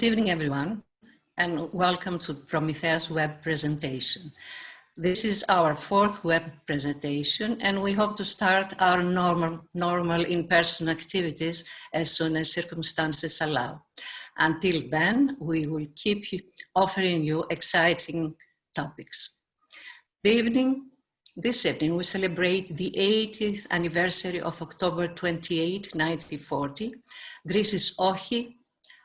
evening, everyone, and welcome to Prometheus web presentation. This is our fourth web presentation, and we hope to start our normal in-person activities as soon as circumstances allow. Until then, we will keep offering you exciting topics. This evening, we celebrate the 80th anniversary of October 28, 1940, Greece's OXI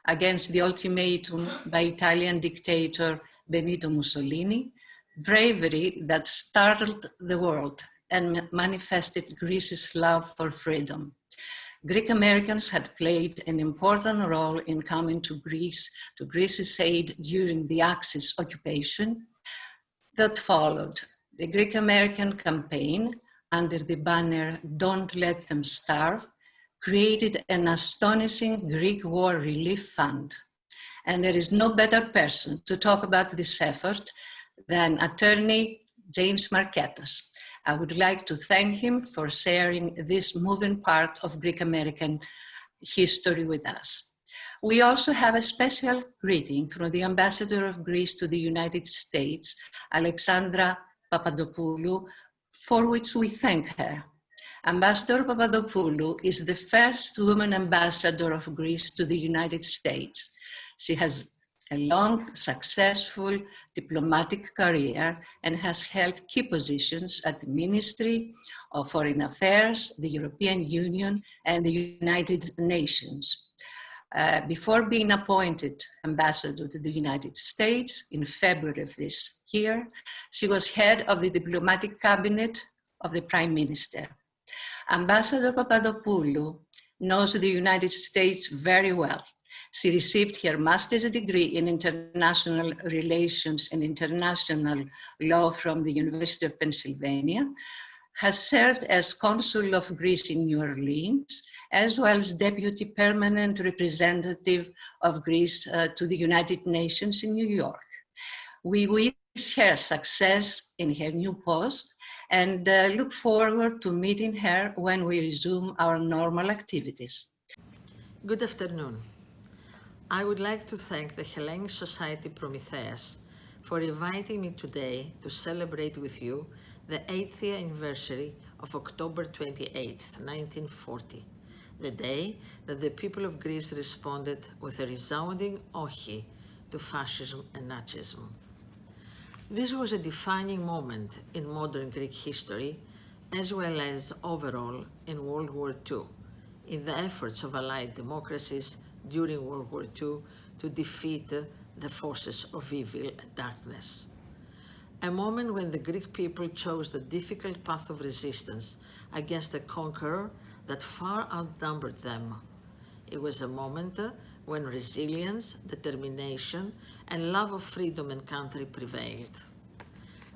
against the ultimatum by Italian dictator Benito Mussolini, bravery that startled the world and manifested Greece's love for freedom. Greek Americans had played an important role in coming to Greece's aid during the Axis occupation that followed. The Greek American campaign, under the banner "Don't Let Them Starve," created an astonishing Greek War Relief Fund. And there is no better person to talk about this effort than attorney James Marketos. I would like to thank him for sharing this moving part of Greek American history with us. We also have a special greeting from the Ambassador of Greece to the United States, Alexandra Papadopoulou, for which we thank her. Ambassador Papadopoulou is the first woman ambassador of Greece to the United States. She has a long, successful diplomatic career and has held key positions at the Ministry of Foreign Affairs, the European Union, and the United Nations. Before being appointed ambassador to the United States in February of this year, she was head of the diplomatic cabinet of the Prime Minister. Ambassador Papadopoulou knows the United States very well. She received her master's degree in international relations and international law from the University of Pennsylvania, has served as consul of Greece in New Orleans, as well as deputy permanent representative of Greece to the United Nations in New York. We wish her success in her new post and look forward to meeting her when we resume our normal activities. Good afternoon. I would like to thank the Hellenic Society Prometheus for inviting me today to celebrate with you the 80th anniversary of October 28, 1940, the day that the people of Greece responded with a resounding OXI to fascism and Nazism. This was a defining moment in modern Greek history, as well as overall in World War II, in the efforts of Allied democracies during World War II to defeat the forces of evil and darkness. A moment when the Greek people chose the difficult path of resistance against a conqueror that far outnumbered them. It was a moment when resilience, determination, and love of freedom and country prevailed.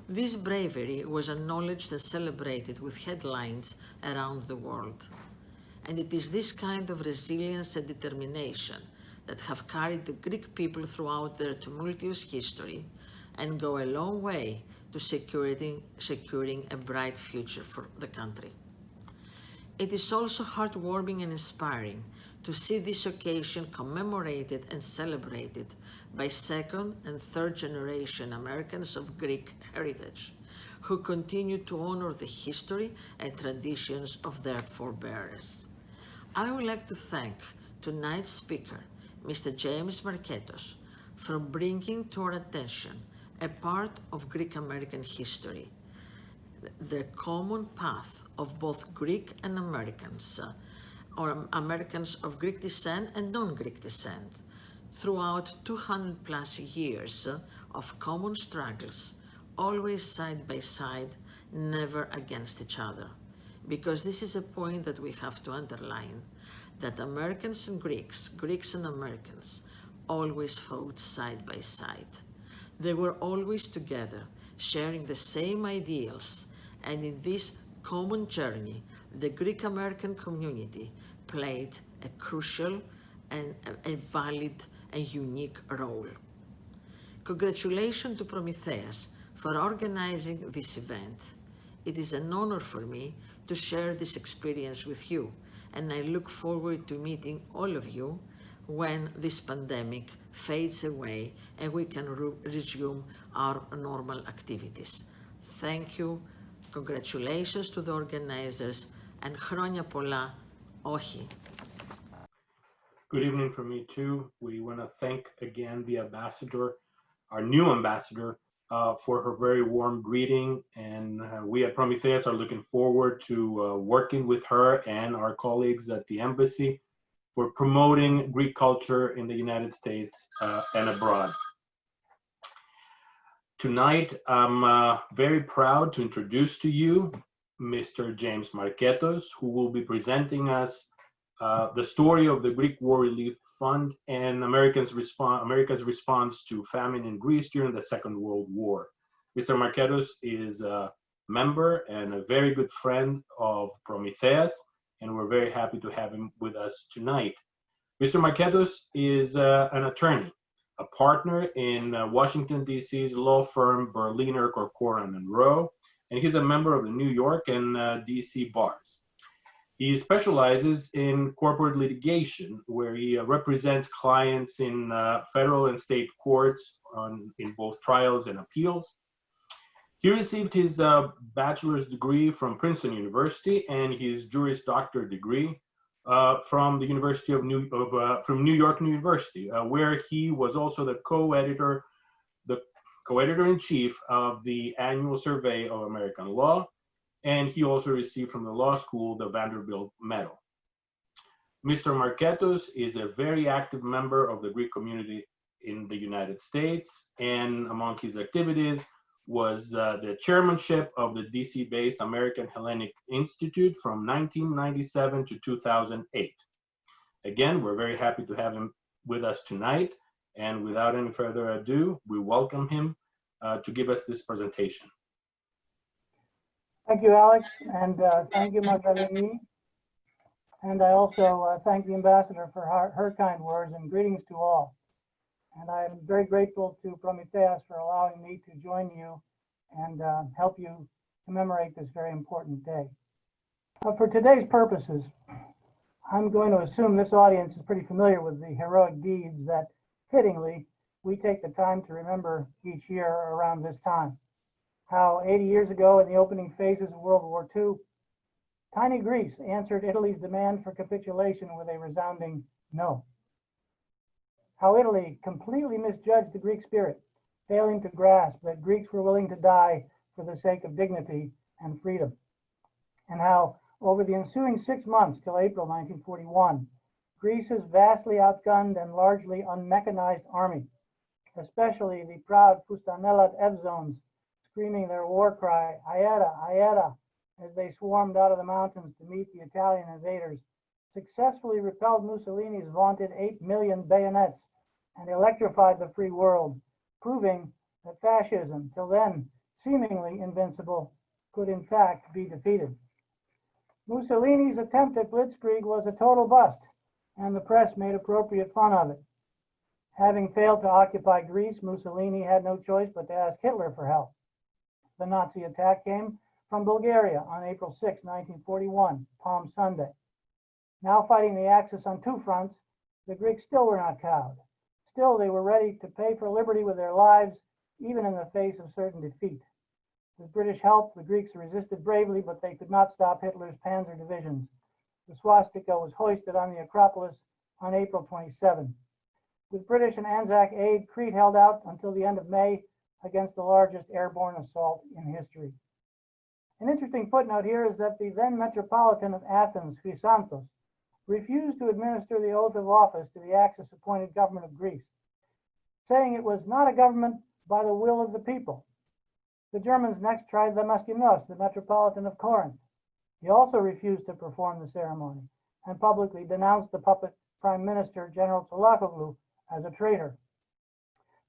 This bravery was acknowledged and celebrated with headlines around the world. And it is this kind of resilience and determination that have carried the Greek people throughout their tumultuous history and go a long way to securing a bright future for the country. It is also heartwarming and inspiring to see this occasion commemorated and celebrated by second and third generation Americans of Greek heritage, who continue to honor the history and traditions of their forebears. I would like to thank tonight's speaker, Mr. James Marketos, for bringing to our attention a part of Greek American history, the common path of both Greek and Americans, or Americans of Greek descent and non-Greek descent, throughout 200 plus years of common struggles, always side by side, never against each other. Because this is a point that we have to underline, that Americans and Greeks, Greeks and Americans, always fought side by side. They were always together, sharing the same ideals, and in this common journey, the Greek-American community played a crucial and a valid and unique role. Congratulations to Prometheus for organizing this event. It is an honor for me to share this experience with you, and I look forward to meeting all of you when this pandemic fades away and we can resume our normal activities. Thank you, congratulations to the organizers, and χρόνια πολλά, όχι. Good evening from me too. We want to thank again the ambassador, our new ambassador, for her very warm greeting. And we at Prometheus are looking forward to working with her and our colleagues at the embassy for promoting Greek culture in the United States and abroad. Tonight, I'm very proud to introduce to you Mr. James Marketos, who will be presenting us the story of the Greek War Relief Fund and America's response to famine in Greece during the Second World War. Mr. Marketos is a member and a very good friend of Prometheus, and we're very happy to have him with us tonight. Mr. Marketos is an attorney, a partner in Washington, D.C.'s law firm Berliner Corcoran and Rowe, and he's a member of the New York and D.C. bars. He specializes in corporate litigation, where he represents clients in federal and state courts in both trials and appeals. He received his bachelor's degree from Princeton University and his Juris Doctor degree from the University of New York University, where he was also the co-editor in chief of the Annual Survey of American Law. And he also received from the law school the Vanderbilt Medal. Mr. Marketos is a very active member of the Greek community in the United States, and among his activities was the chairmanship of the DC-based American Hellenic Institute from 1997 to 2008. Again, we're very happy to have him with us tonight, and without any further ado, we welcome him to give us this presentation. Thank you, Alex, and thank you, Magdalene. And I also thank the ambassador for her kind words and greetings to all. And I'm very grateful to Prometheus for allowing me to join you and help you commemorate this very important day. For today's purposes, I'm going to assume this audience is pretty familiar with the heroic deeds that, fittingly, we take the time to remember each year around this time. How 80 years ago, in the opening phases of World War II, tiny Greece answered Italy's demand for capitulation with a resounding no. How Italy completely misjudged the Greek spirit, failing to grasp that Greeks were willing to die for the sake of dignity and freedom. And how, over the ensuing 6 months till April 1941, Greece's vastly outgunned and largely unmechanized army, especially the proud Foustanelat Evzones, screaming their war cry, Aera, Aera, as they swarmed out of the mountains to meet the Italian invaders, successfully repelled Mussolini's vaunted 8 million bayonets and electrified the free world, proving that fascism, till then seemingly invincible, could in fact be defeated. Mussolini's attempt at blitzkrieg was a total bust, and the press made appropriate fun of it. Having failed to occupy Greece, Mussolini had no choice but to ask Hitler for help. The Nazi attack came from Bulgaria on April 6, 1941, Palm Sunday. Now fighting the Axis on two fronts, the Greeks still were not cowed. Still, they were ready to pay for liberty with their lives, even in the face of certain defeat. With British help, the Greeks resisted bravely, but they could not stop Hitler's panzer divisions. The swastika was hoisted on the Acropolis on April 27. With British and Anzac aid, Crete held out until the end of May against the largest airborne assault in history. An interesting footnote here is that the then Metropolitan of Athens, Chrysanthos, refused to administer the oath of office to the Axis-appointed government of Greece, saying it was not a government by the will of the people. The Germans next tried Damaskinos, the Metropolitan of Corinth. He also refused to perform the ceremony and publicly denounced the puppet Prime Minister General Tolakoglu as a traitor.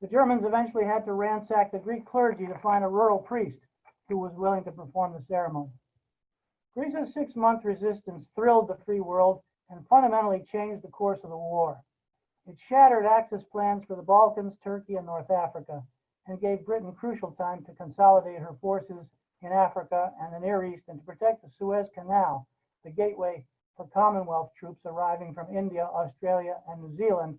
The Germans eventually had to ransack the Greek clergy to find a rural priest who was willing to perform the ceremony. Greece's 6-month resistance thrilled the free world and fundamentally changed the course of the war. It shattered Axis plans for the Balkans, Turkey, and North Africa, and gave Britain crucial time to consolidate her forces in Africa and the Near East and to protect the Suez Canal, the gateway for Commonwealth troops arriving from India, Australia, and New Zealand,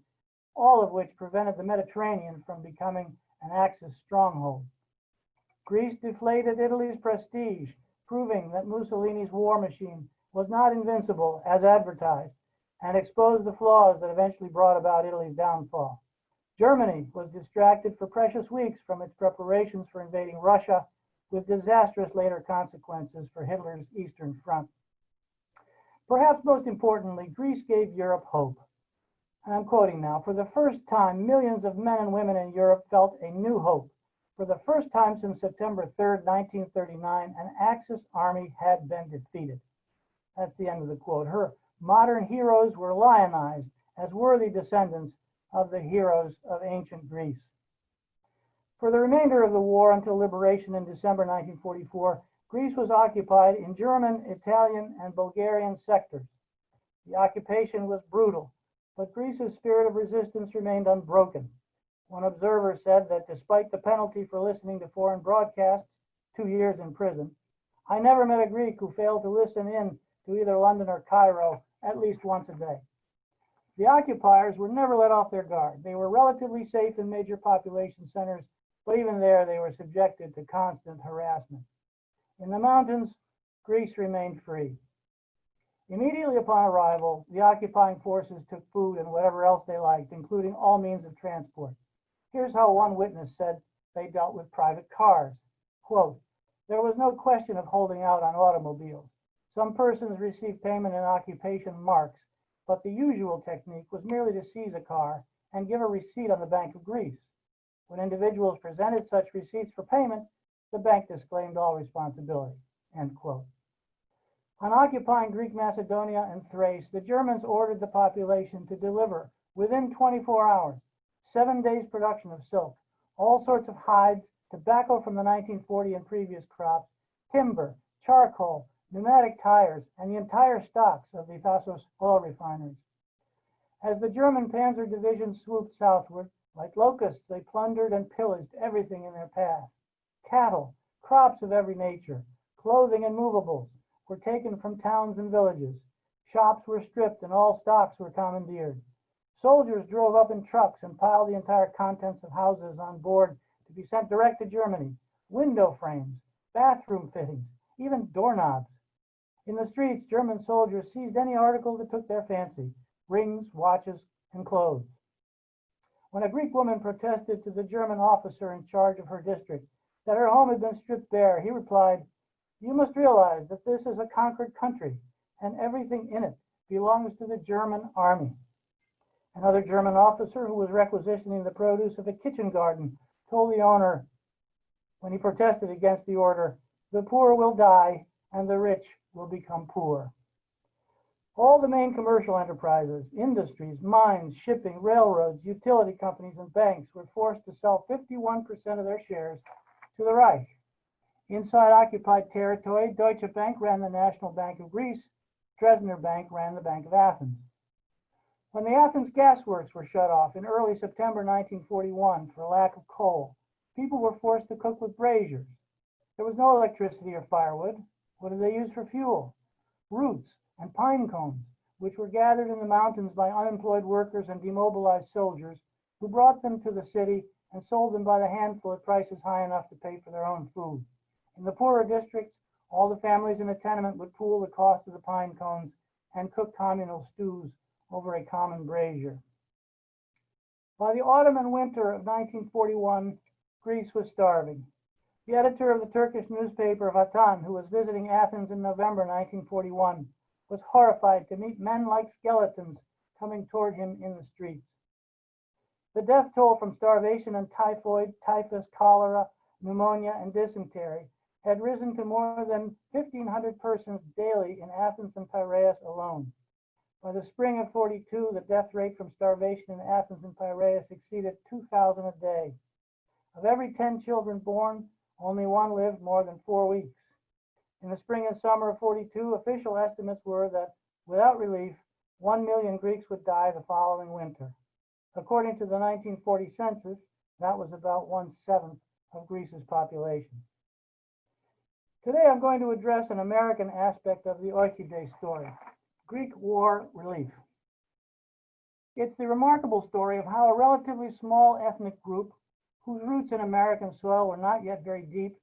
all of which prevented the Mediterranean from becoming an Axis stronghold. Greece deflated Italy's prestige, proving that Mussolini's war machine was not invincible as advertised, and exposed the flaws that eventually brought about Italy's downfall. Germany was distracted for precious weeks from its preparations for invading Russia, with disastrous later consequences for Hitler's Eastern Front. Perhaps most importantly, Greece gave Europe hope. And I'm quoting now, "For the first time, millions of men and women in Europe felt a new hope. For the first time since September 3rd, 1939, an Axis army had been defeated." That's the end of the quote. Her modern heroes were lionized as worthy descendants of the heroes of ancient Greece. For the remainder of the war until liberation in December 1944, Greece was occupied in German, Italian, and Bulgarian sectors. The occupation was brutal, but Greece's spirit of resistance remained unbroken. One observer said that despite the penalty for listening to foreign broadcasts, 2 years in prison, "I never met a Greek who failed to listen in to either London or Cairo at least once a day." The occupiers were never let off their guard. They were relatively safe in major population centers, but even there they were subjected to constant harassment. In the mountains, Greece remained free. Immediately upon arrival, the occupying forces took food and whatever else they liked, including all means of transport. Here's how one witness said they dealt with private cars. Quote, "There was no question of holding out on automobiles. Some persons received payment in occupation marks, but the usual technique was merely to seize a car and give a receipt on the Bank of Greece. When individuals presented such receipts for payment, the bank disclaimed all responsibility." End quote. On occupying Greek Macedonia and Thrace, the Germans ordered the population to deliver, within 24 hours, 7 days' production of silk, all sorts of hides, tobacco from the 1940 and previous crops, timber, charcoal, pneumatic tires, and the entire stocks of the Thasos oil refineries. As the German Panzer Division swooped southward, like locusts, they plundered and pillaged everything in their path. Cattle, crops of every nature, clothing and movables were taken from towns and villages. Shops were stripped and all stocks were commandeered. Soldiers drove up in trucks and piled the entire contents of houses on board to be sent direct to Germany. Window frames, bathroom fittings, even doorknobs. In the streets, German soldiers seized any article that took their fancy: rings, watches, and clothes. When a Greek woman protested to the German officer in charge of her district that her home had been stripped bare, he replied, "You must realize that this is a conquered country and everything in it belongs to the German army." Another German officer who was requisitioning the produce of a kitchen garden told the owner, when he protested against the order, "The poor will die and the rich will become poor." All the main commercial enterprises, industries, mines, shipping, railroads, utility companies, and banks were forced to sell 51% of their shares to the Reich. Inside occupied territory, Deutsche Bank ran the National Bank of Greece, Dresdner Bank ran the Bank of Athens. When the Athens gas works were shut off in early September 1941 for lack of coal, people were forced to cook with braziers. There was no electricity or firewood. What did they use for fuel? Roots and pine cones, which were gathered in the mountains by unemployed workers and demobilized soldiers who brought them to the city and sold them by the handful at prices high enough to pay for their own food. In the poorer districts, all the families in a tenement would pool the cost of the pine cones and cook communal stews over a common brazier. By the autumn and winter of 1941, Greece was starving. The editor of the Turkish newspaper Vatan, who was visiting Athens in November 1941, was horrified to meet men like skeletons coming toward him in the streets. The death toll from starvation and typhoid, typhus, cholera, pneumonia, and dysentery had risen to more than 1,500 persons daily in Athens and Piraeus alone. By the spring of 42, the death rate from starvation in Athens and Piraeus exceeded 2,000 a day. Of every 10 children born, only one lived more than 4 weeks. In the spring and summer of 42, official estimates were that without relief, 1 million Greeks would die the following winter. According to the 1940 census, that was about 1/7 of Greece's population. Today, I'm going to address an American aspect of the OXI Day story. Greek War relief. It's the remarkable story of how a relatively small ethnic group, whose roots in American soil were not yet very deep,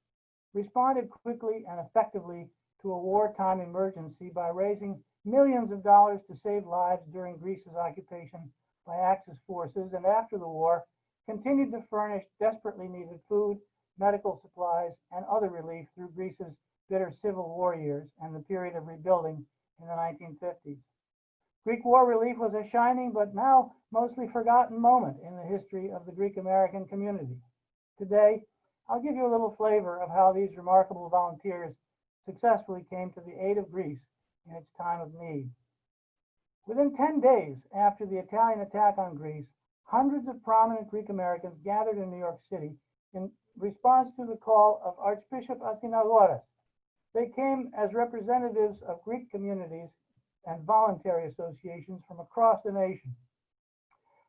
responded quickly and effectively to a wartime emergency by raising millions of dollars to save lives during Greece's occupation by Axis forces, and after the war, continued to furnish desperately needed food, medical supplies, and other relief through Greece's bitter civil war years and the period of rebuilding in the 1950s. Greek war relief was a shining but now mostly forgotten moment in the history of the Greek American community. Today, I'll give you a little flavor of how these remarkable volunteers successfully came to the aid of Greece in its time of need. Within 10 days after the Italian attack on Greece, hundreds of prominent Greek Americans gathered in New York City in response to the call of Archbishop Athinagoras. They came as representatives of Greek communities and voluntary associations from across the nation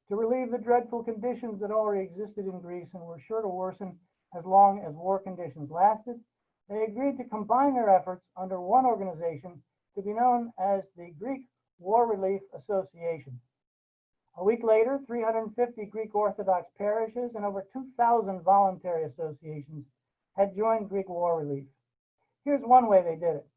to relieve the dreadful conditions that already existed in Greece and were sure to worsen as long as war conditions lasted. They agreed to combine their efforts under one organization to be known as the Greek War Relief Association. A week later, 350 Greek Orthodox parishes and over 2,000 voluntary associations had joined Greek War Relief. Here's one way they did it.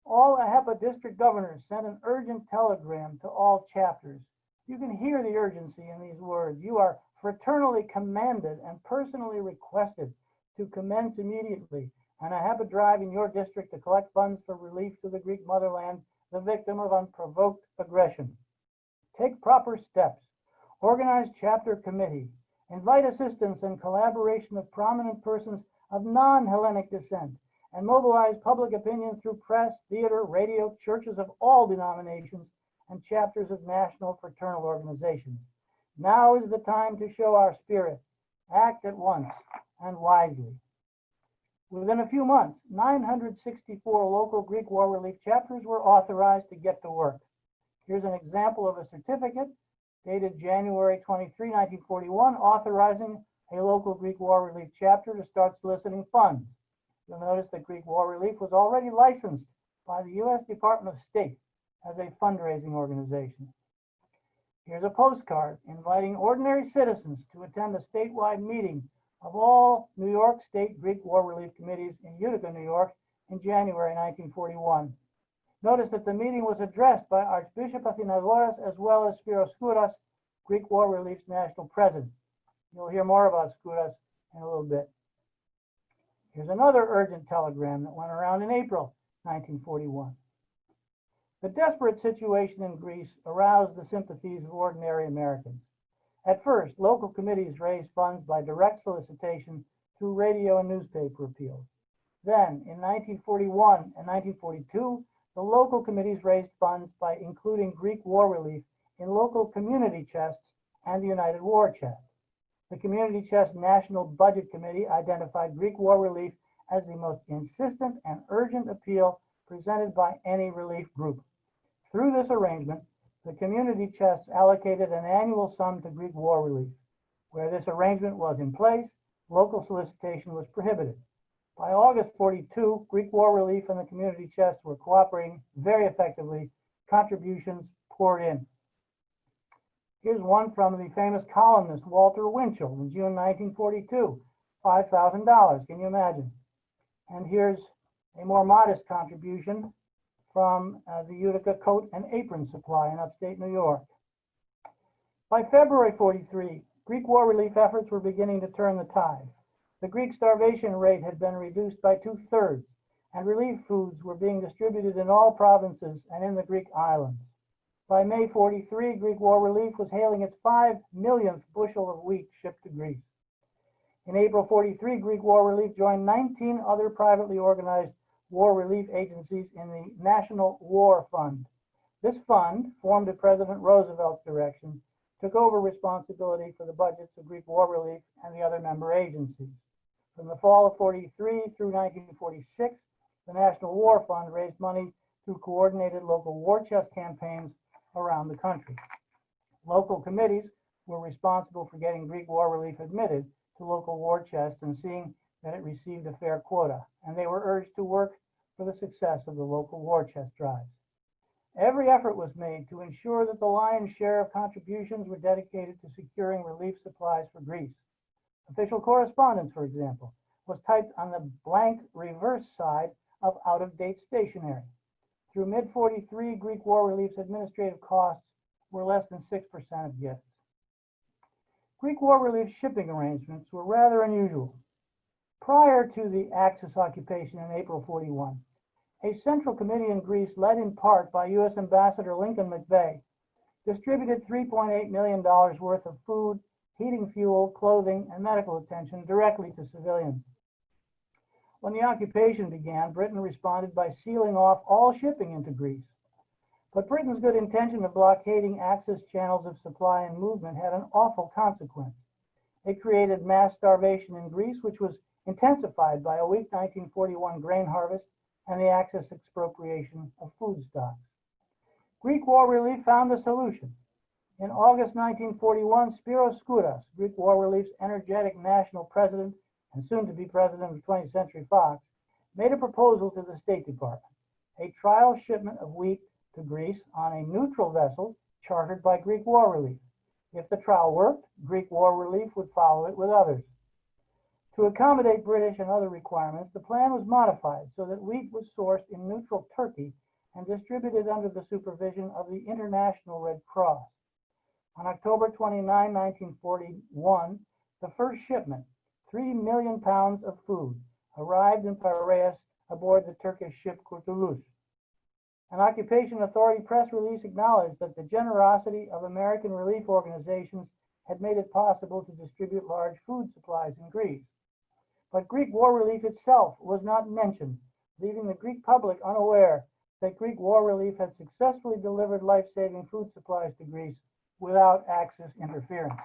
All AHEPA district governors sent an urgent telegram to all chapters. You can hear the urgency in these words. You are fraternally commanded and personally requested to commence immediately an AHEPA drive in your district to collect funds for relief to the Greek motherland, the victim of unprovoked aggression. Take proper steps. Organize chapter committee. Invite assistance and collaboration of prominent persons of non-Hellenic descent, and mobilize public opinion through press, theater, radio, churches of all denominations, and chapters of national fraternal organizations. Now is the time to show our spirit. Act at once and wisely. Within a few months, 964 local Greek War Relief chapters were authorized to get to work. Here's an example of a certificate dated January 23, 1941, authorizing a local Greek War Relief chapter to start soliciting funds. You'll notice that Greek War Relief was already licensed by the U.S. Department of State as a fundraising organization. Here's a postcard inviting ordinary citizens to attend a statewide meeting of all New York State Greek War Relief committees in Utica, New York in January 1941. Notice that the meeting was addressed by Archbishop Athinagoras as well as Spiros Skouras, Greek War Relief's national president. You'll hear more about Skouras in a little bit. Here's another urgent telegram that went around in April 1941. The desperate situation in Greece aroused the sympathies of ordinary Americans. At first, local committees raised funds by direct solicitation through radio and newspaper appeals. Then, in 1941 and 1942, the local committees raised funds by including Greek War Relief in local community chests and the United War Chest. The Community Chest National Budget Committee identified Greek War Relief as the most insistent and urgent appeal presented by any relief group. Through this arrangement, the community chests allocated an annual sum to Greek War Relief. Where this arrangement was in place, local solicitation was prohibited. By August 42, Greek War Relief and the community chests were cooperating very effectively. Contributions poured in. Here's one from the famous columnist Walter Winchell in June 1942, $5,000. Can you imagine? And here's a more modest contribution from the Utica Coat and Apron Supply in upstate New York. By February 43, Greek War Relief efforts were beginning to turn the tide. The Greek starvation rate had been reduced by 2/3, and relief foods were being distributed in all provinces and in the Greek islands. By May 43, Greek War Relief was hailing its 5 millionth bushel of wheat shipped to Greece. In April 43, Greek War Relief joined 19 other privately organized war relief agencies in the National War Fund. This fund, formed at President Roosevelt's direction, took over responsibility for the budgets of Greek War Relief and the other member agencies. From the fall of 43 through 1946, the National War Fund raised money through coordinated local war chest campaigns around the country. Local committees were responsible for getting Greek War Relief admitted to local war chests and seeing that it received a fair quota, and they were urged to work for the success of the local war chest drives. Every effort was made to ensure that the lion's share of contributions were dedicated to securing relief supplies for Greece. Official correspondence, for example, was typed on the blank reverse side of out-of-date stationery. Through mid-43, Greek War Relief's administrative costs were less than 6% of gifts. Greek War Relief shipping arrangements were rather unusual. Prior to the Axis occupation in April 41, a central committee in Greece, led in part by U.S. Ambassador Lincoln McVeigh, distributed $3.8 million worth of food, heating fuel, clothing, and medical attention directly to civilians. When the occupation began, Britain responded by sealing off all shipping into Greece. But Britain's good intention of blockading Axis channels of supply and movement had an awful consequence. It created mass starvation in Greece, which was intensified by a weak 1941 grain harvest and the Axis expropriation of food stocks. Greek War Relief found a solution. In August 1941, Spiros Skouras, Greek War Relief's energetic national president and soon to be president of 20th Century Fox, made a proposal to the State Department, a trial shipment of wheat to Greece on a neutral vessel chartered by Greek War Relief. If the trial worked, Greek War Relief would follow it with others. To accommodate British and other requirements, the plan was modified so that wheat was sourced in neutral Turkey and distributed under the supervision of the International Red Cross. On October 29, 1941, the first shipment, 3 million pounds of food, arrived in Piraeus aboard the Turkish ship Kurtuluş. An occupation authority press release acknowledged that the generosity of American relief organizations had made it possible to distribute large food supplies in Greece. But Greek War Relief itself was not mentioned, leaving the Greek public unaware that Greek War Relief had successfully delivered life-saving food supplies to Greece without Axis interference.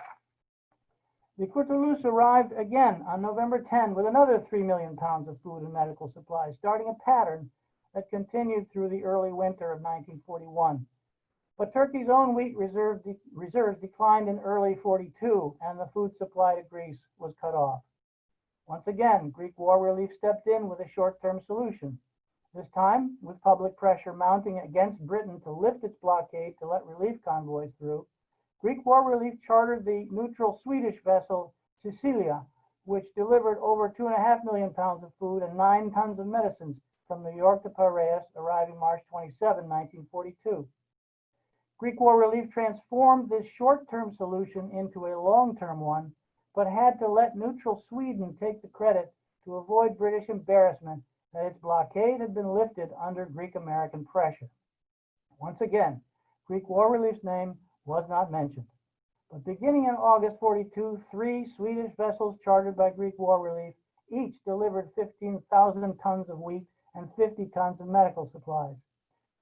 The Kurtuluş arrived again on November 10 with another 3 million pounds of food and medical supplies, starting a pattern that continued through the early winter of 1941. But Turkey's own wheat reserves declined in early 42, and the food supply to Greece was cut off. Once again, Greek War Relief stepped in with a short-term solution, this time with public pressure mounting against Britain to lift its blockade to let relief convoys through. Greek War Relief chartered the neutral Swedish vessel Sicilia, which delivered over 2.5 million pounds of food and 9 tons of medicines from New York to Piraeus, arriving March 27, 1942. Greek War Relief transformed this short-term solution into a long-term one, but had to let neutral Sweden take the credit to avoid British embarrassment that its blockade had been lifted under Greek-American pressure. Once again, Greek War Relief's name was not mentioned. But beginning in August 42, 3 Swedish vessels chartered by Greek War Relief each delivered 15,000 tons of wheat and 50 tons of medical supplies.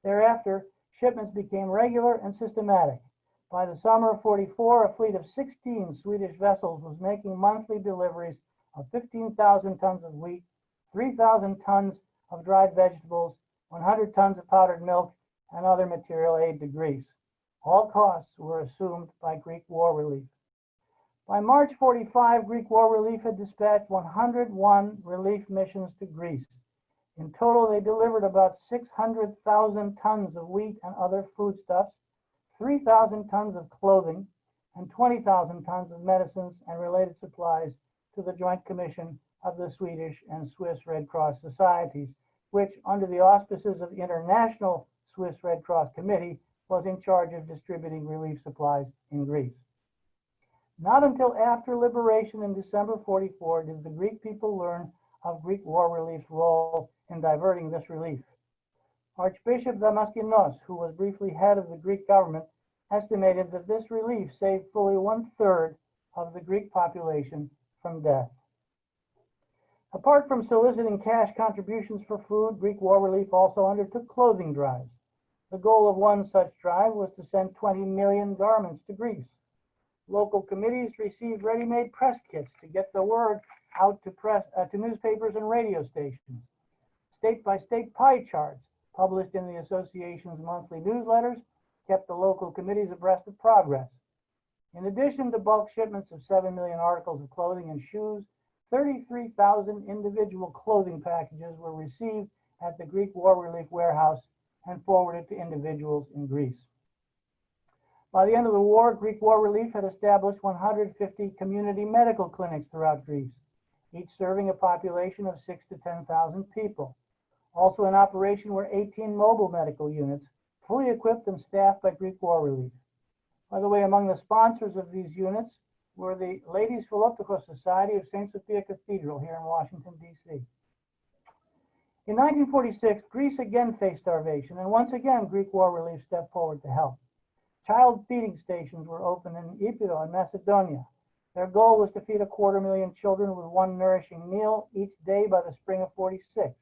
Thereafter, shipments became regular and systematic. By the summer of 44, a fleet of 16 Swedish vessels was making monthly deliveries of 15,000 tons of wheat, 3,000 tons of dried vegetables, 100 tons of powdered milk, and other material aid to Greece. All costs were assumed by Greek War Relief. By March 45, Greek War Relief had dispatched 101 relief missions to Greece. In total, they delivered about 600,000 tons of wheat and other foodstuffs, 3,000 tons of clothing, and 20,000 tons of medicines and related supplies to the Joint Commission of the Swedish and Swiss Red Cross Societies, which, under the auspices of the International Swiss Red Cross Committee, was in charge of distributing relief supplies in Greece. Not until after liberation in December 44 did the Greek people learn of Greek War Relief's role in diverting this relief. Archbishop Damaskinos, who was briefly head of the Greek government, estimated that this relief saved fully 1/3 of the Greek population from death. Apart from soliciting cash contributions for food, Greek War Relief also undertook clothing drives. The goal of one such drive was to send 20 million garments to Greece. Local committees received ready-made press kits to get the word out to newspapers and radio stations. State-by-state pie charts published in the association's monthly newsletters kept the local committees abreast of progress. In addition to bulk shipments of 7 million articles of clothing and shoes, 33,000 individual clothing packages were received at the Greek War Relief warehouse and forwarded to individuals in Greece. By the end of the war, Greek War Relief had established 150 community medical clinics throughout Greece, each serving a population of 6,000 to 10,000 people. Also in operation were 18 mobile medical units, fully equipped and staffed by Greek War Relief. By the way, among the sponsors of these units were the Ladies Philoptochos Society of St. Sophia Cathedral here in Washington, D.C. In 1946, Greece again faced starvation, and once again, Greek War Relief stepped forward to help. Child feeding stations were opened in Epiro in Macedonia. Their goal was to feed 250,000 children with one nourishing meal each day by the spring of 46.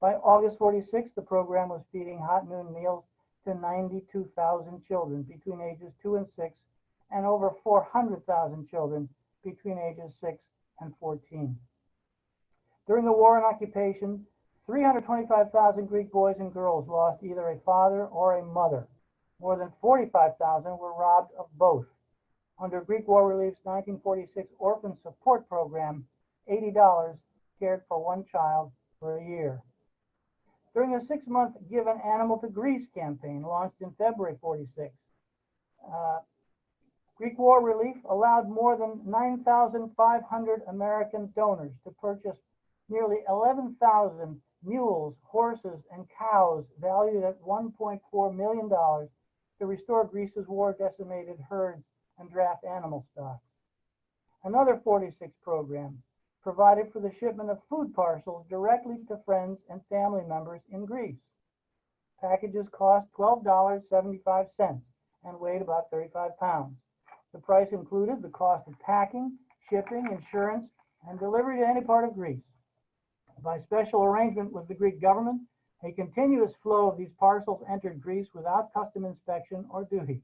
By August 46, the program was feeding hot noon meals to 92,000 children between ages 2 and 6, and over 400,000 children between ages 6 and 14. During the war and occupation, 325,000 Greek boys and girls lost either a father or a mother. More than 45,000 were robbed of both. Under Greek War Relief's 1946 Orphan Support Program, $80 cared for one child for a year. During the 6-month Give an Animal to Greece campaign launched in February 46, Greek War Relief allowed more than 9,500 American donors to purchase nearly 11,000 mules, horses, and cows valued at $1.4 million to restore Greece's war-decimated herds and draft animal stocks. Another 46 program provided for the shipment of food parcels directly to friends and family members in Greece. Packages cost $12.75 and weighed about 35 pounds. The price included the cost of packing, shipping, insurance, and delivery to any part of Greece. By special arrangement with the Greek government, a continuous flow of these parcels entered Greece without custom inspection or duty.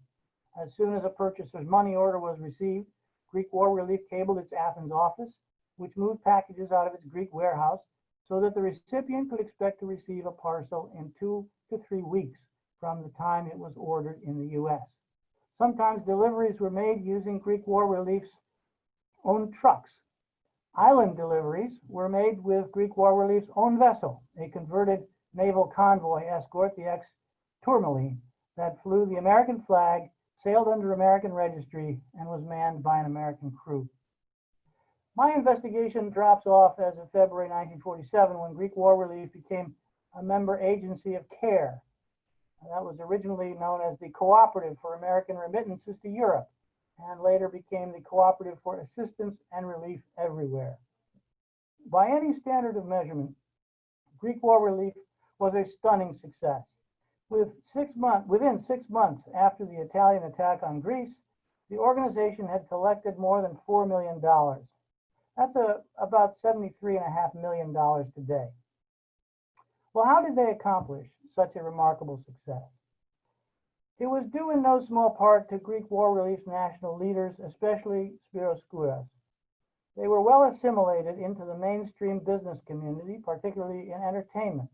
As soon as a purchaser's money order was received, Greek War Relief cabled its Athens office, which moved packages out of its Greek warehouse so that the recipient could expect to receive a parcel in 2 to 3 weeks from the time it was ordered in the U.S. Sometimes deliveries were made using Greek War Relief's own trucks. Island deliveries were made with Greek War Relief's own vessel, a converted naval convoy escort, the ex-Tourmaline, that flew the American flag, sailed under American registry, and was manned by an American crew. My investigation drops off as of February 1947, when Greek War Relief became a member agency of CARE. That was originally known as the Cooperative for American Remittances to Europe, and later became the Cooperative for Assistance and Relief Everywhere. By any standard of measurement, Greek War Relief was a stunning success. Within 6 months after the Italian attack on Greece, the organization had collected more than $4 million. That's about $73.5 million today. Well, how did they accomplish such a remarkable success? It was due in no small part to Greek War Relief's national leaders, especially Spiros Skouras. They were well assimilated into the mainstream business community, particularly in entertainment,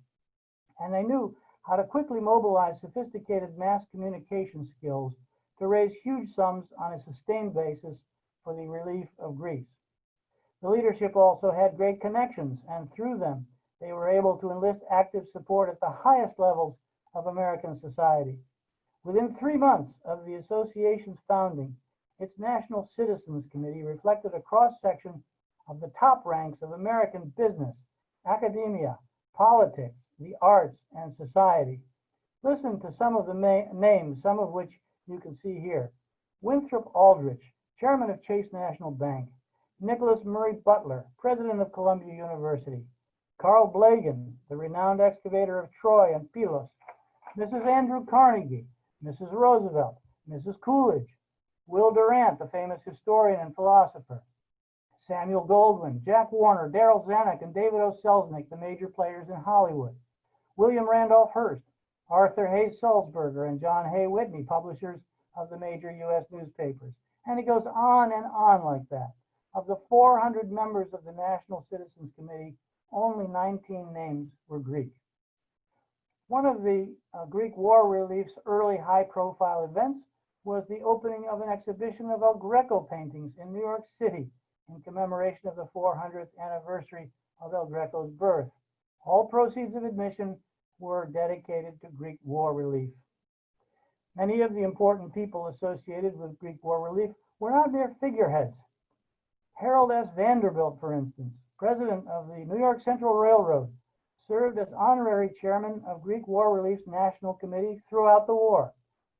and they knew how to quickly mobilize sophisticated mass communication skills to raise huge sums on a sustained basis for the relief of Greece. The leadership also had great connections, and through them, they were able to enlist active support at the highest levels of American society. Within 3 months of the association's founding, its National Citizens Committee reflected a cross-section of the top ranks of American business, academia, politics, the arts, and society. Listen to some of the names, some of which you can see here. Winthrop Aldrich, chairman of Chase National Bank. Nicholas Murray Butler, president of Columbia University. Carl Blagan, the renowned excavator of Troy and Pylos. Mrs. Andrew Carnegie, Mrs. Roosevelt, Mrs. Coolidge. Will Durant, the famous historian and philosopher. Samuel Goldwyn, Jack Warner, Darryl Zanuck, and David O. Selznick, the major players in Hollywood. William Randolph Hearst, Arthur Hayes Sulzberger, and John Hay Whitney, publishers of the major U.S. newspapers. And it goes on and on like that. Of the 400 members of the National Citizens Committee, only 19 names were Greek. One of the Greek War Relief's early high-profile events was the opening of an exhibition of El Greco paintings in New York City in commemoration of the 400th anniversary of El Greco's birth. All proceeds of admission were dedicated to Greek war relief. Many of the important people associated with Greek war relief were not mere figureheads. Harold S. Vanderbilt, for instance, president of the New York Central Railroad, served as honorary chairman of Greek War Relief's National Committee throughout the war.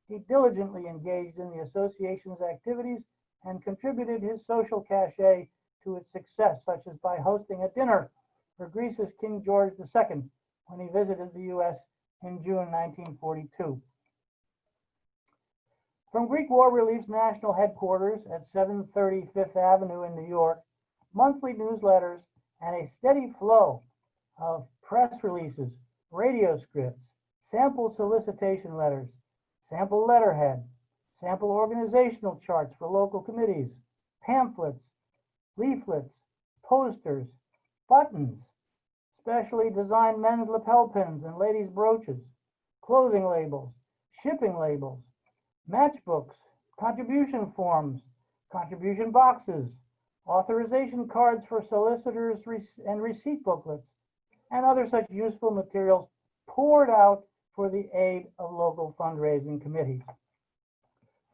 He diligently engaged in the association's activities and contributed his social cachet to its success, such as by hosting a dinner for Greece's King George II when he visited the U.S. in June 1942. From Greek War Relief's national headquarters at 730 Fifth Avenue in New York, monthly newsletters and a steady flow of press releases, radio scripts, sample solicitation letters, sample letterhead, sample organizational charts for local committees, pamphlets, leaflets, posters, buttons, specially designed men's lapel pins and ladies' brooches, clothing labels, shipping labels, matchbooks, contribution forms, contribution boxes, authorization cards for solicitors and receipt booklets, and other such useful materials poured out for the aid of local fundraising committees.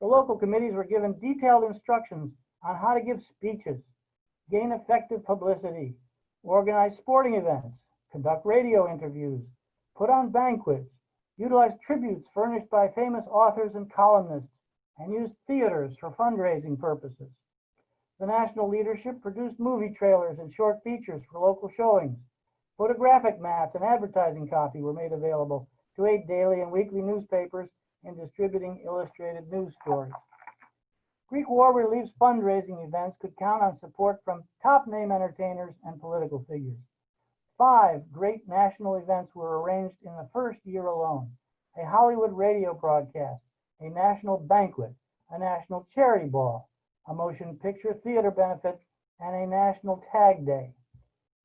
The local committees were given detailed instructions on how to give speeches, gain effective publicity, organize sporting events, conduct radio interviews, put on banquets, utilize tributes furnished by famous authors and columnists, and use theaters for fundraising purposes. The national leadership produced movie trailers and short features for local showings. Photographic mats and advertising copy were made available to aid daily and weekly newspapers in distributing illustrated news stories. Greek War Relief's fundraising events could count on support from top-name entertainers and political figures. 5 great national events were arranged in the first year alone: a Hollywood radio broadcast, a national banquet, a national charity ball, a motion picture theater benefit, and a national tag day.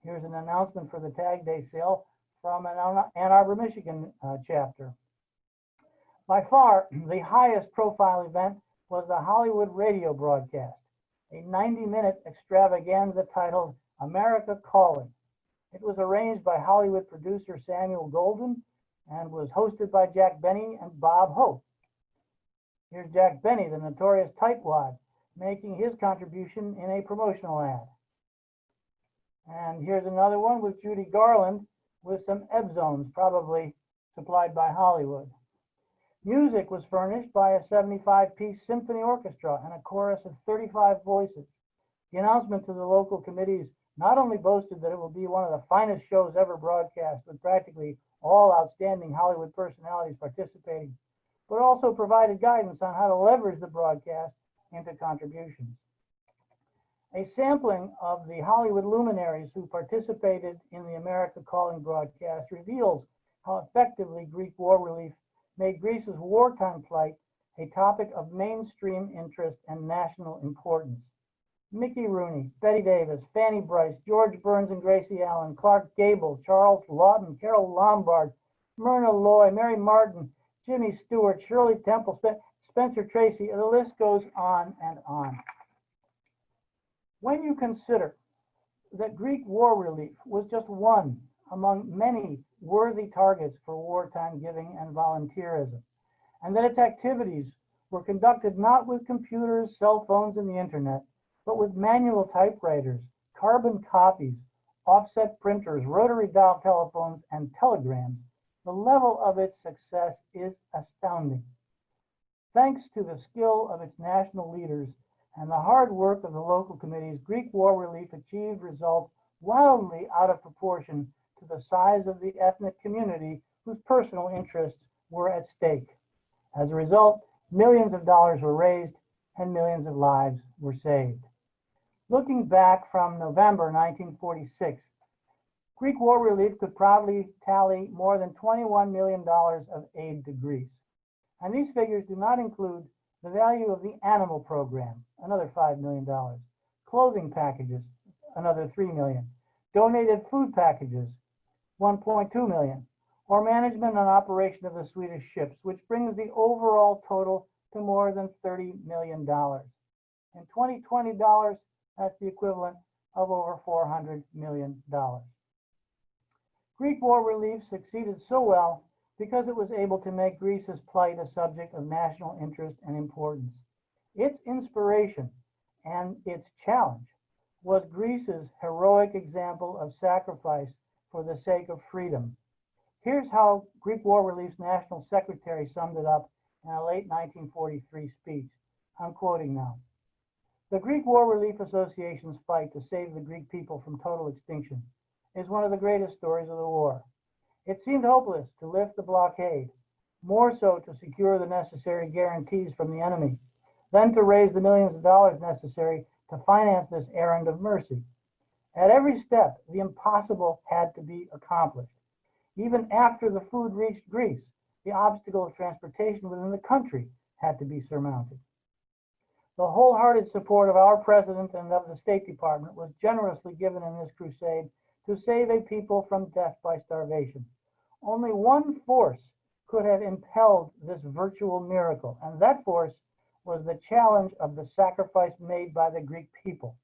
Here's an announcement for the tag day sale from an Ann Arbor, Michigan chapter. By far, the highest profile event was the Hollywood radio broadcast, a 90-minute extravaganza titled America Calling. It was arranged by Hollywood producer Samuel Golden and was hosted by Jack Benny and Bob Hope. Here's Jack Benny, the notorious tightwad, making his contribution in a promotional ad. And here's another one with Judy Garland with some Ebzones, probably supplied by Hollywood. Music was furnished by a 75-piece symphony orchestra and a chorus of 35 voices. The announcement to the local committees not only boasted that it will be one of the finest shows ever broadcast, with practically all outstanding Hollywood personalities participating, but also provided guidance on how to leverage the broadcast into contributions. A sampling of the Hollywood luminaries who participated in the America Calling broadcast reveals how effectively Greek war relief made Greece's wartime plight a topic of mainstream interest and national importance. Mickey Rooney, Betty Davis, Fanny Brice, George Burns and Gracie Allen, Clark Gable, Charles Lawton, Carol Lombard, Myrna Loy, Mary Martin, Jimmy Stewart, Shirley Temple, Spencer Tracy, and the list goes on and on. When you consider that Greek war relief was just one among many worthy targets for wartime giving and volunteerism, and that its activities were conducted not with computers, cell phones, and the internet, but with manual typewriters, carbon copies, offset printers, rotary dial telephones, and telegrams, the level of its success is astounding. Thanks to the skill of its national leaders and the hard work of the local committees, Greek war relief achieved results wildly out of proportion to the size of the ethnic community whose personal interests were at stake. As a result, millions of dollars were raised and millions of lives were saved. Looking back from November 1946, Greek war relief could proudly tally more than $21 million of aid to Greece. And these figures do not include the value of the animal program, another $5 million, clothing packages, another $3 million, donated food packages, $1.2 million, or management and operation of the Swedish ships, which brings the overall total to more than $30 million. In 2020 dollars, that's the equivalent of over $400 million. Greek war relief succeeded so well because it was able to make Greece's plight a subject of national interest and importance. Its inspiration and its challenge was Greece's heroic example of sacrifice for the sake of freedom. Here's how Greek War Relief's National Secretary summed it up in a late 1943 speech. I'm quoting now. The Greek War Relief Association's fight to save the Greek people from total extinction is one of the greatest stories of the war. It seemed hopeless to lift the blockade, more so to secure the necessary guarantees from the enemy, than to raise the millions of dollars necessary to finance this errand of mercy. At every step, the impossible had to be accomplished. Even after the food reached Greece, the obstacle of transportation within the country had to be surmounted. The wholehearted support of our president and of the State Department was generously given in this crusade to save a people from death by starvation. Only one force could have impelled this virtual miracle, and that force was the challenge of the sacrifice made by the Greek people.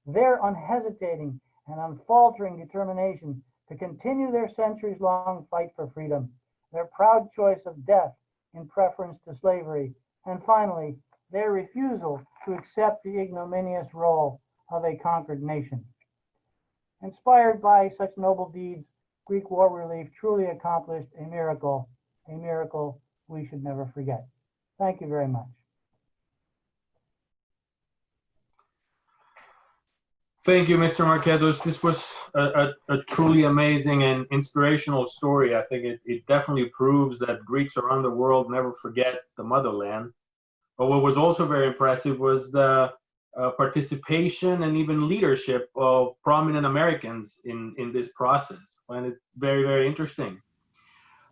Their unhesitating and unfaltering determination to continue their centuries-long fight for freedom, their proud choice of death in preference to slavery, and finally, their refusal to accept the ignominious role of a conquered nation. Inspired by such noble deeds, Greek war relief truly accomplished a miracle we should never forget. Thank you very much. Thank you, Mr. Marquetos. This was a truly amazing and inspirational story. I think it definitely proves that Greeks around the world never forget the motherland. But what was also very impressive was the participation and even leadership of prominent Americans in this process. I find it very, very interesting.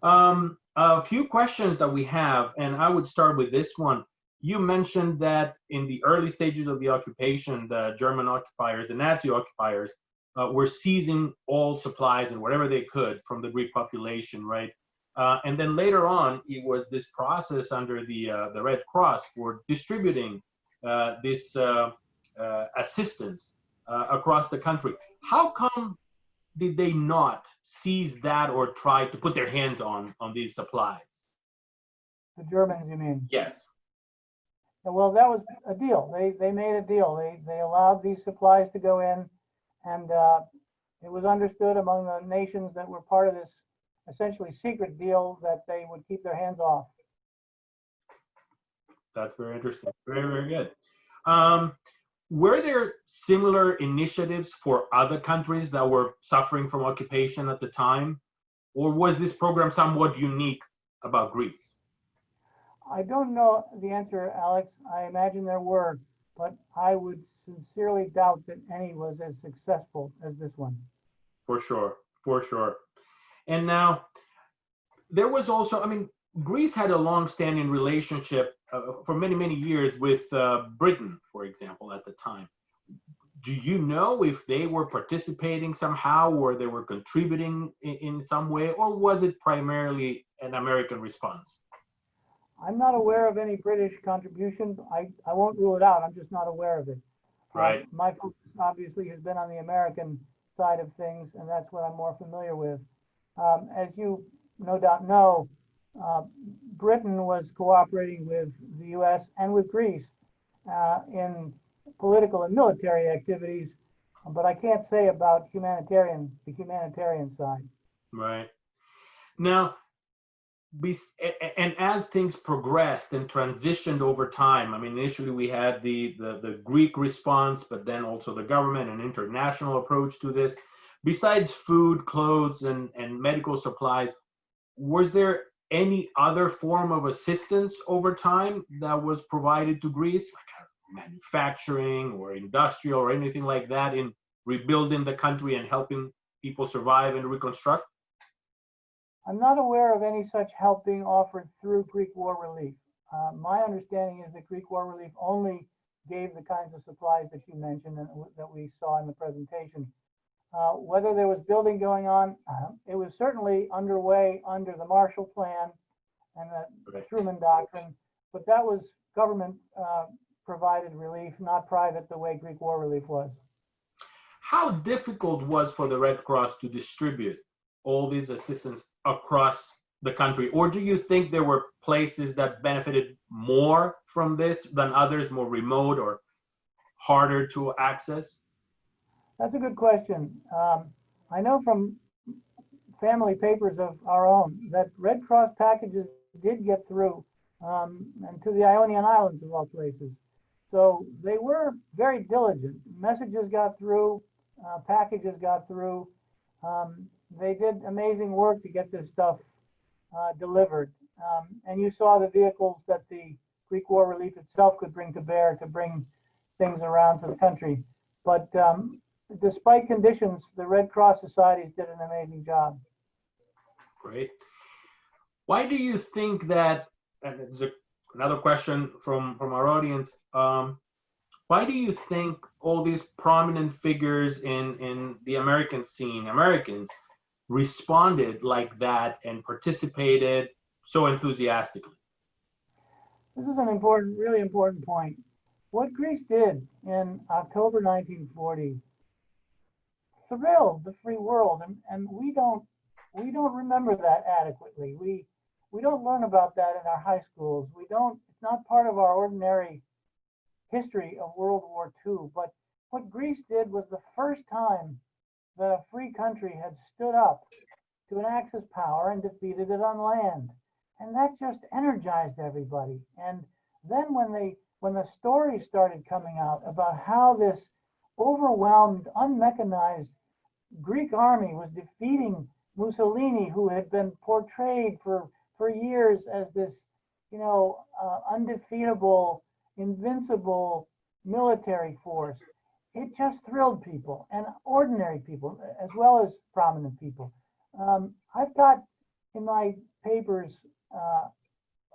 A few questions that we have, and I would start with this one. You mentioned that in the early stages of the occupation, the German occupiers, the Nazi occupiers, were seizing all supplies and whatever they could from the Greek population, right? And then later on, it was this process under the Red Cross for distributing this assistance across the country. How come did they not seize that or try to put their hands on these supplies? The Germans, you mean? Yes. Well, that was a deal. They made a deal. They allowed these supplies to go in, and it was understood among the nations that were part of this essentially secret deal that they would keep their hands off. That's very interesting. Very, very good. Were there similar initiatives for other countries that were suffering from occupation at the time? Or was this program somewhat unique about Greece? I don't know the answer, Alex. I imagine there were, but I would sincerely doubt that any was as successful as this one. For sure, for sure. And now, there was also, I mean, Greece had a long-standing relationship for many, many years with Britain, for example, at the time. Do you know if they were participating somehow or they were contributing in some way, or was it primarily an American response? I'm not aware of any British contribution. I won't rule it out. I'm just not aware of it. Right. My focus obviously has been on the American side of things, and that's what I'm more familiar with. As you no doubt know, Britain was cooperating with the U.S. and with Greece in political and military activities, but I can't say about the humanitarian side. Right. Now, and as things progressed and transitioned over time, I mean, initially we had the Greek response, but then also the government and international approach to this. Besides food, clothes, and medical supplies, was there any other form of assistance over time that was provided to Greece, like manufacturing or industrial or anything like that in rebuilding the country and helping people survive and reconstruct? I'm not aware of any such help being offered through Greek War Relief. My understanding is that Greek War Relief only gave the kinds of supplies that you mentioned and that we saw in the presentation. Whether there was building going on, it was certainly underway under the Marshall Plan and the Truman Doctrine, but that was government provided relief, not private the way Greek War Relief was. How difficult was for the Red Cross to distribute all these assistance across the country? Or do you think there were places that benefited more from this than others, more remote or harder to access? That's a good question. I know from family papers of our own that Red Cross packages did get through, and to the Ionian Islands of all places. So they were very diligent. Messages got through, packages got through. They did amazing work to get this stuff delivered. And you saw the vehicles that the Greek War Relief itself could bring to bear to bring things around to the country. But despite conditions, the Red Cross societies did an amazing job. Great. Why do you think that, and there's another question from our audience, why do you think all these prominent figures in the American scene, Americans, responded like that and participated so enthusiastically? This is an important, really important point. What Greece did in October 1940 thrilled the free world, and we don't remember that adequately. We don't learn about that in our high schools. It's not part of our ordinary history of World War II. But what Greece did was the first time that a free country had stood up to an Axis power and defeated it on land. And that just energized everybody. And then when the stories started coming out about how this overwhelmed, unmechanized Greek army was defeating Mussolini, who had been portrayed for years as this, undefeatable, invincible military force, it just thrilled people, and ordinary people as well as prominent people. I've got in my papers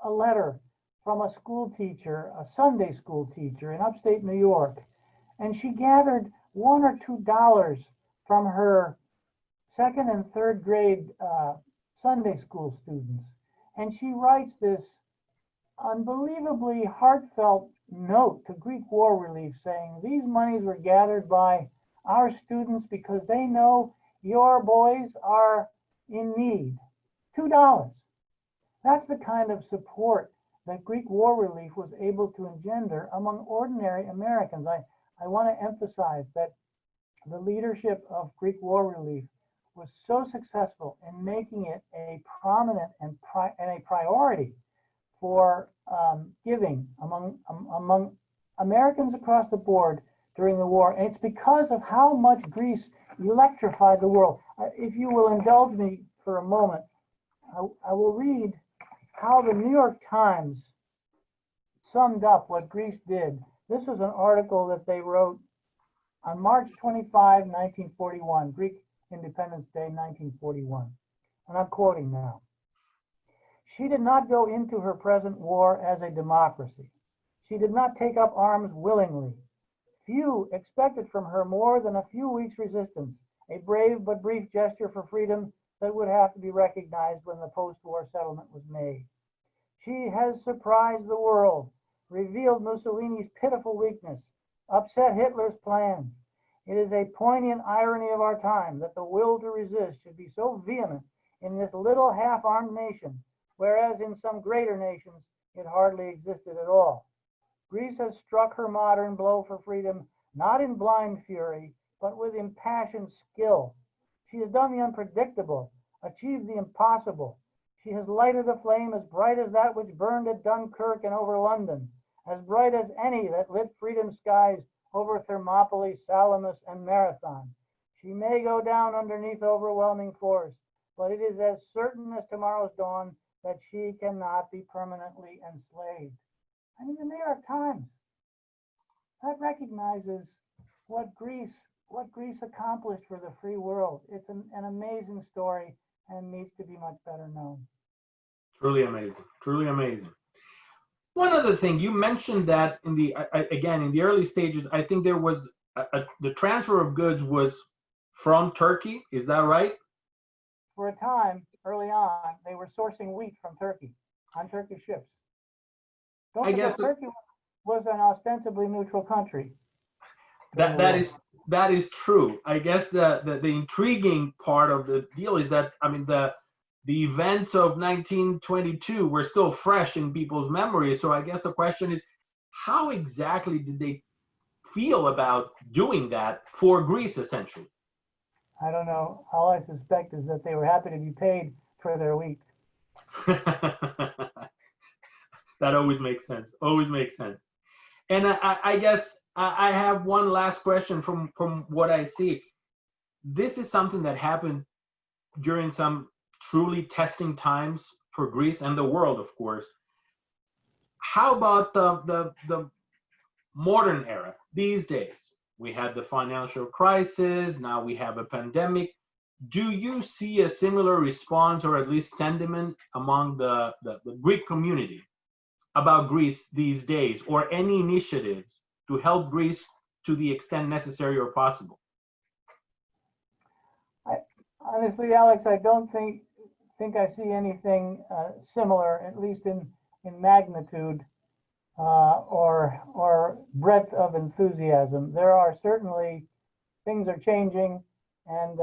a letter from a school teacher, a Sunday school teacher in upstate New York, and she gathered $1 or $2 from her second and third grade Sunday school students. And she writes this unbelievably heartfelt note to Greek War Relief saying, these monies were gathered by our students because they know your boys are in need. $2. That's the kind of support that Greek War Relief was able to engender among ordinary Americans. I want to emphasize that the leadership of Greek War Relief was so successful in making it a prominent and a priority for giving among Americans across the board during the war. And it's because of how much Greece electrified the world. If you will indulge me for a moment, I will read how the New York Times summed up what Greece did. This was an article that they wrote on March 25, 1941, Greek Independence Day, 1941. And I'm quoting now. She did not go into her present war as a democracy. She did not take up arms willingly. Few expected from her more than a few weeks' resistance, a brave but brief gesture for freedom that would have to be recognized when the post-war settlement was made. She has surprised the world, revealed Mussolini's pitiful weakness, upset Hitler's plans. It is a poignant irony of our time that the will to resist should be so vehement in this little half-armed nation, whereas in some greater nations it hardly existed at all. Greece has struck her modern blow for freedom, not in blind fury, but with impassioned skill. She has done the unpredictable, achieved the impossible. She has lighted a flame as bright as that which burned at Dunkirk and over London, as bright as any that lit freedom's skies over Thermopylae, Salamis, and Marathon. She may go down underneath overwhelming force, but it is as certain as tomorrow's dawn that she cannot be permanently enslaved. I mean, the New York Times, that recognizes what Greece accomplished for the free world. It's an amazing story and needs to be much better known. Truly amazing, truly amazing. One other thing, you mentioned that in the early stages, I think there was the transfer of goods was from Turkey. Is that right? For a time, early on, they were sourcing wheat from Turkey on Turkish ships. Don't forget, Turkey was an ostensibly neutral country. That is that is true. I guess the intriguing part of the deal is that, I mean, the events of 1922 were still fresh in people's memories. So I guess the question is, how exactly did they feel about doing that for Greece, essentially? I don't know. All I suspect is that they were happy to be paid for their week. That always makes sense. Always makes sense. And I guess I have one last question from what I see. This is something that happened during some truly testing times for Greece and the world, of course. How about the modern era these days? We had the financial crisis, now we have a pandemic. Do you see a similar response, or at least sentiment, among the Greek community about Greece these days, or any initiatives to help Greece to the extent necessary or possible? Honestly, Alex, I don't think I see anything similar, at least in magnitude or breadth of enthusiasm. There are certainly things are changing, and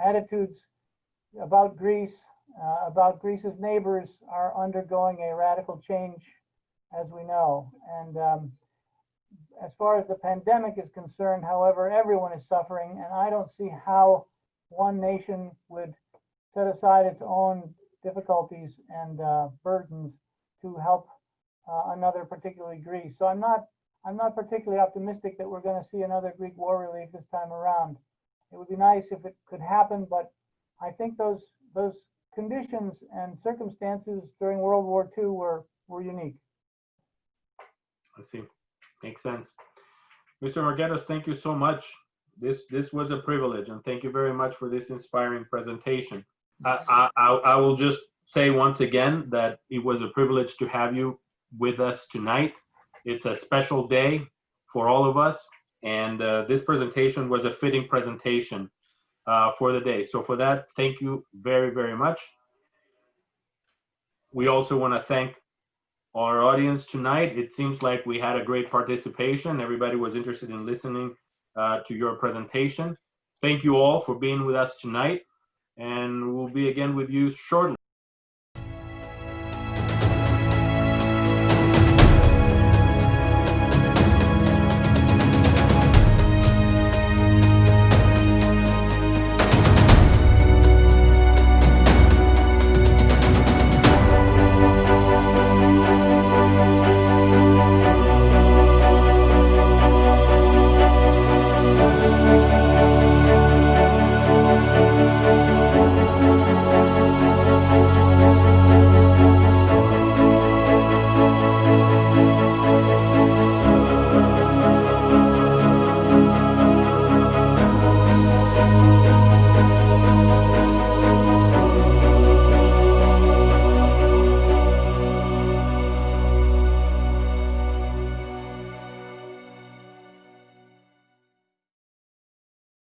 attitudes about Greece, about Greece's neighbors, are undergoing a radical change, as we know. And as far as the pandemic is concerned, however, everyone is suffering, and I don't see how one nation would set aside its own difficulties and burdens to help another, particularly Greece. So I'm not particularly optimistic that we're going to see another Greek war relief this time around. It would be nice if it could happen, but I think those conditions and circumstances during World War II were unique. I see. Makes sense. Mr. Marketos, thank you so much. This was a privilege, and thank you very much for this inspiring presentation. I will just say once again that it was a privilege to have you with us tonight. It's a special day for all of us, and this presentation was a fitting presentation for the day. So for that, thank you very, very much. We also want to thank our audience tonight. It seems like we had a great participation. Everybody was interested in listening to your presentation. Thank you all for being with us tonight, and we'll be again with you shortly.